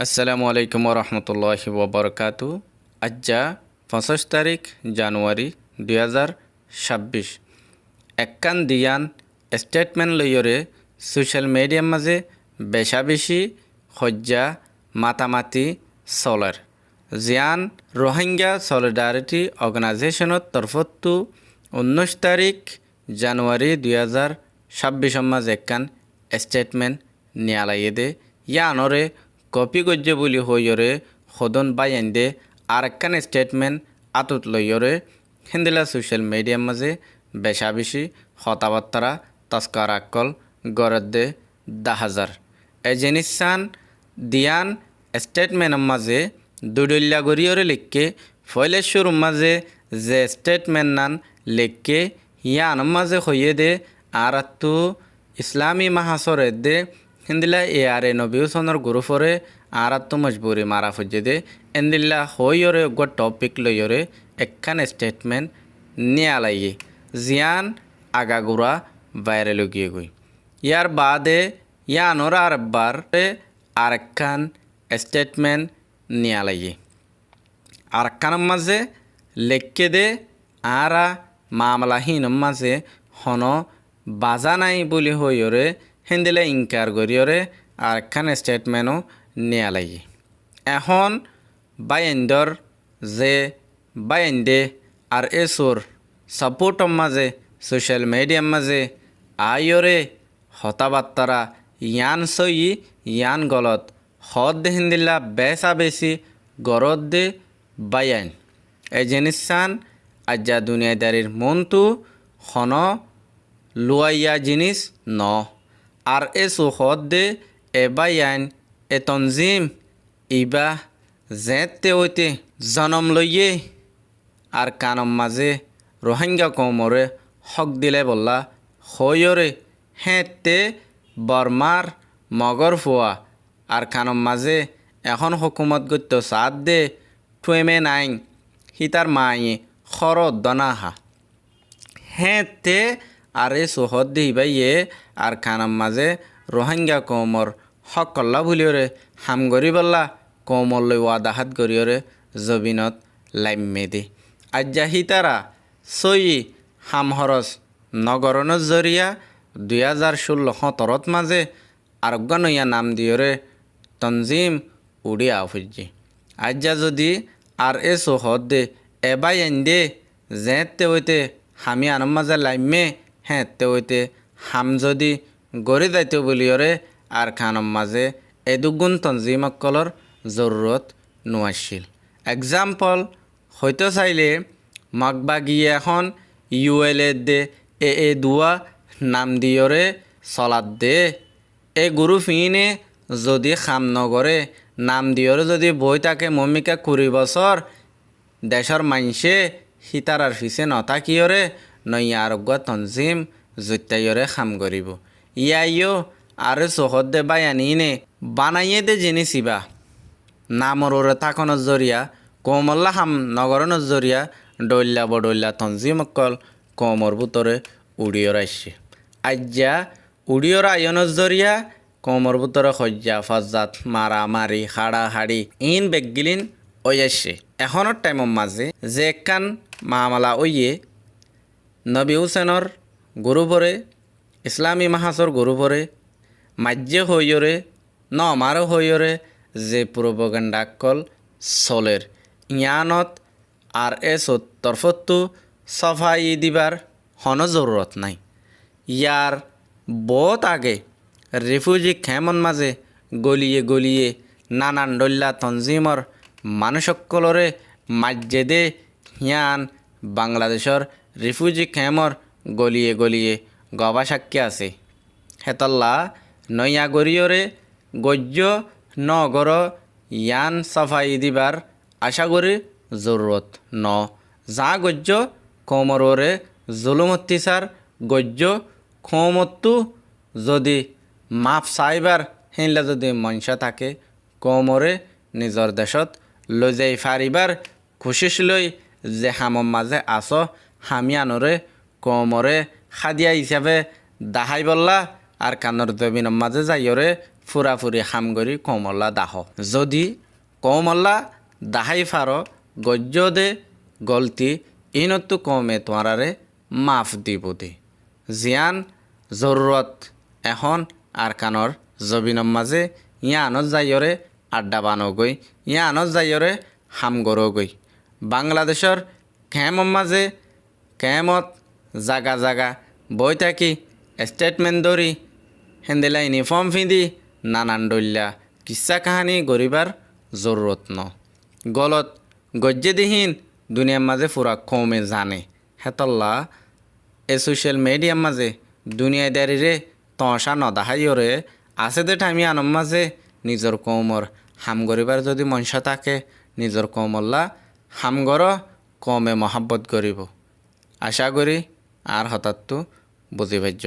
আসসালামু আলাইকুম রহমতুল্লাহি ওবরকাতু। আজ্জা 25 তারিখ জানুয়ারি 2026 একখান দিয়ান স্টেটমেন্ট লইয়রে সোশ্যাল মিডিয়ার মাঝে বেশা বেশি হজ্জা মাতামাতি চলার জিয়ান রোহিঙ্গা সলিডারিটি অর্গানাইজেশনের তরফতো 19 তারিখ জানুয়ারি 2026 মাঝে একখান স্টেটমেন্ট নিয়ালাইয়ে দে ইয়ানরে কপি গজ্জে বলি হইয়রে সদন বাইন দে আর একখান স্টেটমেন্ট আতুত লইয়রে হিন্দিলা সোশ্যাল মিডিয়ার মাঝে বেশা বেশি হতাবার্তারা তস্কার আকল গরদ দে 10,000 এই জিনিসান দিয়ান স্টেটমেন্টের মাঝে দুডল্লা গরিয়রে লিখকে ফয়লেশ্বর মাঝে যে স্টেটমেন্ট নান লিখকে ইয়ান মাঝে হইয়ে দে আর তো ইসলামী মাহাসরে দে হিন্দিলা এআরএ নবিউসনের গ্রুপরে আর তো মজবুরি মারা ফুজে দে এন্দিল্লা হইয়রে গো টপিক লইয়রে একখান স্টেটমেন্ট নিয়ে লাইয়ে জিয়ান আগাগুড়া বাইরে লগিয়ে গই ইয়ার বাদে ইয়ানোর আরবার আর একখান স্টেটমেন্ট নিয়ে লাইয়ে আর একখানের মাঝে লেখকে দে আরা মামলাহীন মাঝে হন বাজা নাই বলি হইয়রে হিন্দিলে ইনকার করিয়রে আর একখান স্টেটমেন্টও নিয়ে লাগে এখন বাইন্দর যে বাইন্দে আর এসোর সাপোর্টর মাঝে সোশ্যাল মিডিয়ার মাঝে আইয়রে হতাবার্তারা ইয়ান সই ইয়ান গলত হদ দে হিন্দিল্লা বেসা বেশি গরদ দে বাইন এই জিনিসান আজ্জা দুনিয়াদারির মনতু হন লুয়াইয়া জিনিস ন আর এসো দে এ বাইন এ তনজিম ইবা জেতে ওইতে জনম লইয়ে আর কানম মাঝে রোহিঙ্গা কমরে হক দিলে বললা হইরে হেঁতে বর্মার মগর ফুয়া আর কানম মাঝে এখন হুকুমত গত্য সাদ দে টুয়েমে নাইন হিতার মায়ে খরদ দনাহা হেঁতে আর এ সোহদ দিবাইয়ে আর খানাম মাঝে রোহিঙ্গা কৌমর হক কল্লা ভুলিয়রে হাম গরিবল্লা কৌমর লই ওয়াদাহাত গরিয়রে জবিনত লাইমে দে আজ্জা হিতারা সই হামহরস নগরনের জরিয়া 2016-17 মাঝে আরগানইয়া নাম দিয়রে তনজিম উড়িয়া ফুজি আজ্জা যদি আর এ সোহদ দে এবাই এন দে জেতে হইতে হামি আনম মাঝে লাইমে হেঁতে হইতে হাম যদি গড়ি যাইতে বলিয়রে আর খানম মাঝে এদুগুণ তনজিমকলর জরুরত নোয়াছিল এক্সাম্পল হয়তো চাইলে মগবা গিয়ে এখন ইউএলএ দে এ দুয়া নাম দিয়রে চলাত দে এ গুরু ফিনে যদি খাম নগরে নাম দিয়রে যদি বই তাকে মমিকা 20 বছর দেশর মাইনসে হিতারার ফিসে নথাকিয়রে নই আরোগ্য তনজিম জুত্তাইয়রে খাম করিব ইয়াইও আর চহদ দে বায়ানিনে বানাইয়ে দে জিনিসিবা নামরে থাকনের জরিয়া কোমল্লা হাম নগরনের জরিয়া ডল্লা বডল্লা তনজিমকল কোমর বুতরে উড়িয়র আসছে আজ্জা উড়িয়র আয়নের জরিয়া কোমর বুতরে সজ্জা ফজ্জাত মারামারি হাড়াহাড়ি ইন বেগগিলিন ওই আসছে এখনের টাইমের মাঝে যে একখান মামলা ওইয়ে নবী হুসেনর গ্রুপরে ইসলামী মাহাসর গ্রুপরে মাজ্যে হইয়রে ন আমারও হইয়রে যে প্রোপাগান্ডাকল চলের ইয়ানত আর এস তরফতো সফাই দিবার হন জরুরত নাই ইয়ার বহুত আগে রিফিউজি খেমন মাঝে গলিয়ে গলিয়ে নানান ডল্লা তনজিমর মানুষকলরে মাজ্যে দে হিয়ান বাংলাদেশর রিফিউজি ক্যাম্পর গলিয়ে গলিয়ে গবা সাক্ষী আছে হেতল্লা নইয়া গরিয়রে গজ্য নগর ইয়ান সাফাই দিবার আশা করি জরুরত ন যা গজ্য কোমরে জুলুমত্তিসার গজ্য খোমত্তু যদি মাফ চাইবার হিনলা যদি মনসা থাকে কোমরে নিজর দেশত লৈ যাই ফারিবার খুশিস লই যে হামর মাঝে আস হামিয়ানরে কোমরে খাদিয়া হিসাবে দাহাই বললা আর কানর জমিনের মাঝে যাইয়রে ফুরাফুরি হামগরি কৌমল্লা দাহ যদি কৌমল্লা দাহাই ফারো গজ্য দে গলতি ইনত্তু কমে তোমারারে মাফ দিব দে জিয়ান জরুরত এখন আর কানর জবিনম মাঝে ইয়া আনত যাইয়রে আড্ডা বানগৈ ইয়া আনত যাইয়রে হামগরগৈ বাংলাদেশর ক্যামম মাঝে ক্যামত জাগা জাগা বই থাকি স্টেটমেন্ট দরি হেন্দেলা ইউনিফর্ম ফিঁদি নানান ডল্যা কিসা কাহানি গরিবার জরুরত ন গলত গজ্জে দিহীন দুনিয়ার মাঝে ফুরা কমে জানে হেতল্লা এ সোশ্যাল মিডিয়ার মাঝে দুনিয়াদারিরে তঁসা নদাহাইরে আছে দে টাইমি আনম মাঝে নিজর কৌমর হাম গরিবার যদি মনসা থাকে নিজর কৌমল্লা হামগর কমে মহাব্বত করিব আশা করি আর হঠাৎ বুঝি পাইছ।